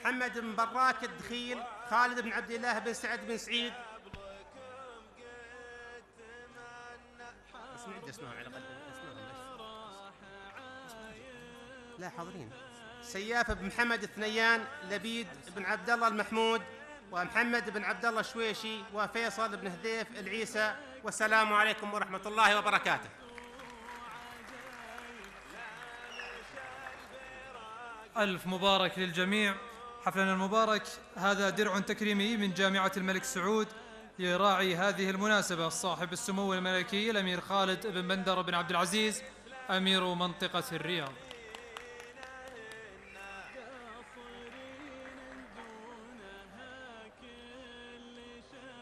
محمد بن براك الدخيل، خالد بن عبد الله بن سعد بن سعيد. اسمعهم على الأقل، لا حاضرين. سياف بن محمد الثنيان، لبيد بن عبد الله المحمود، ومحمد بن عبد الله الشويشي، وفيصل بن هذيف العيسى. والسلام عليكم ورحمة الله وبركاته. ألف مبارك للجميع. حفلنا المبارك هذا درع تكريمي من جامعة الملك سعود يراعي هذه المناسبة صاحب السمو الملكي الأمير خالد بن بندر بن عبد العزيز أمير منطقة الرياض.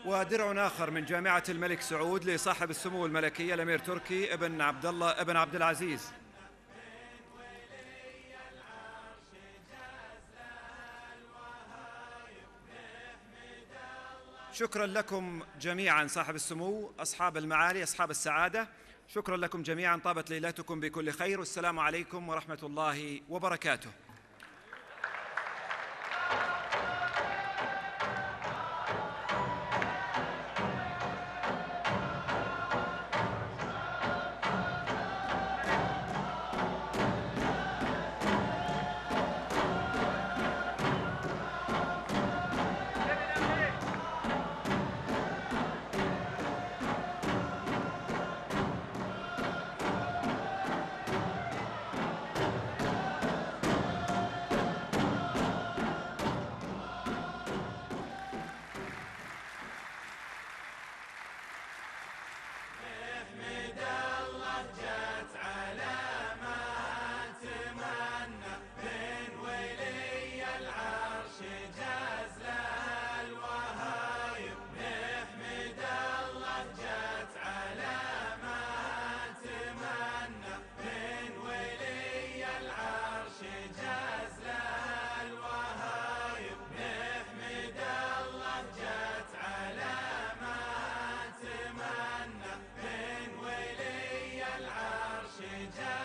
ودرع آخر من جامعة الملك سعود لصاحب السمو الملكي الأمير تركي ابن عبد الله ابن عبد العزيز. شكرا لكم جميعا صاحب السمو، أصحاب المعالي، أصحاب السعادة، شكرا لكم جميعا. طابت ليلتكم بكل خير، والسلام عليكم ورحمة الله وبركاته. من ولي العرش جاء